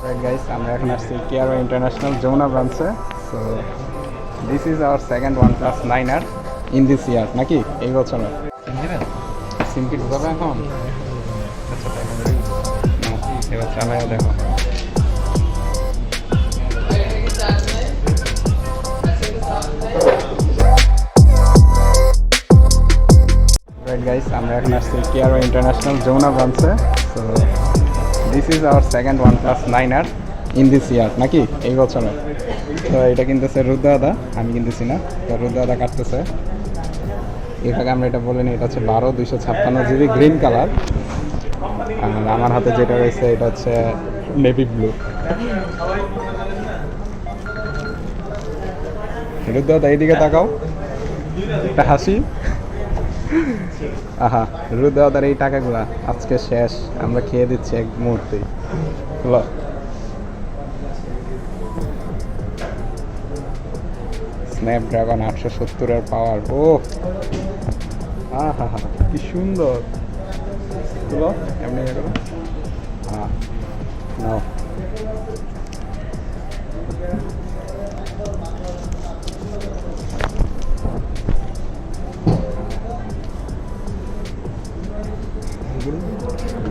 Right guys, আমরা এখন আসছি কেয়ারো ইন্টারন্যাশনাল যমুনা ব্রাঞ্চে। So this is our second OnePlus 9R in this ইয়ার, নাকি এই বছরে সিম কি ঢুকাবে এখন? আচ্ছা তাই এবার চালায় দেখো। রাইট গাইস, আমরা এখন আসছি কেয়ারো ইন্টারন্যাশনাল যমুনা ব্রাঞ্চে। So this is our second OnePlus 9R in this ইয়ার, নাকি এই বছরে। তো এটা কিনতেছে রুদ্দাদা, আমি কিনতেছি না। তো রুদ্দাদা কাটতেছে। এখানে আমরা এটা বলে নিই, এটা হচ্ছে 12/256 GB গ্রিন কালার। আর আমার হাতে যেটা রয়েছে এটা হচ্ছে নেভি ব্লু। রুদ্দাদা এইদিকে তাকাও, একটা হাসি। আহা, রুদ্দাদার এই টাকাগুলা আজকে শেষ, আমরা খেয়ে দিচ্ছি এক মুহূর্তেই। স্ন্যাপড্রাগন 870-এর পাওয়ার। ও আহা হা, কি সুন্দর। তুলো এমনি এগুলো। হ্যাঁ নাও।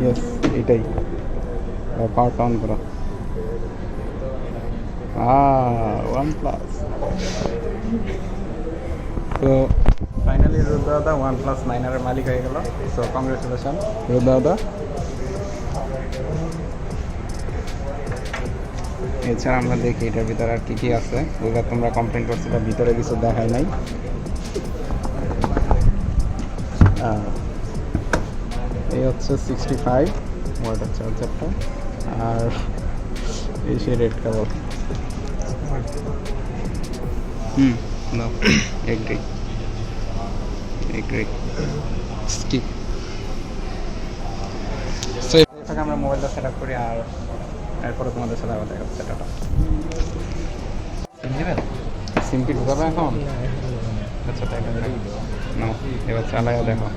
ইয়েস, এটাই পাওয়ারটা অন করো। OnePlus। তো ফাইনালি রুদ্দাদা OnePlus 9R এর মালিক হয়ে গেল। সো কংগ্রেচুলেশন রুদ্দাদা। এছাড়া আমরা দেখি এটার ভিতরে আর কি কি আছে। এবার তোমরা কমপ্লেন করছিলে ভিতরে কিছু দেখায় নাই। এই হচ্ছে 65 ওয়াটের চার্জারটা, আর এই সেই রেড কালার। না এগ্রি স্কিপ। সো এটাকে আমরা মোবাইলটা সেট আপ করি, আর এরপরে তোমাদের সাথে আবার দেখা হচ্ছে। টাটা। সিম কি ঢুকাবে এখন? আচ্ছা তাই না, এবার চালায় দেখো।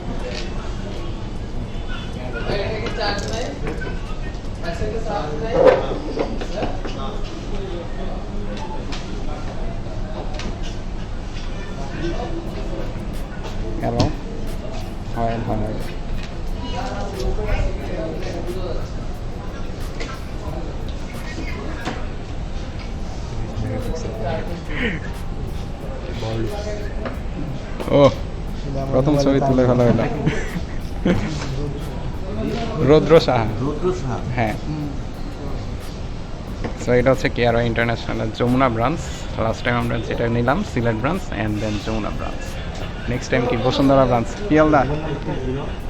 হ্যালো, হয় হয়। ও প্রথম ছবি তুলে ভালো হলো। রুদ্র সাহা। হ্যাঁ। সো এটা হচ্ছে কেয়ারো international Jamuna branch. Last time আমরা যেটা নিলাম Sylhet branch and then Jamuna branch. Next time কি বসুন্ধরা ব্রাঞ্চ। পিয়ালদা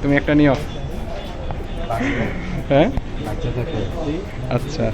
তুমি একটা নিও। হ্যাঁ আচ্ছা।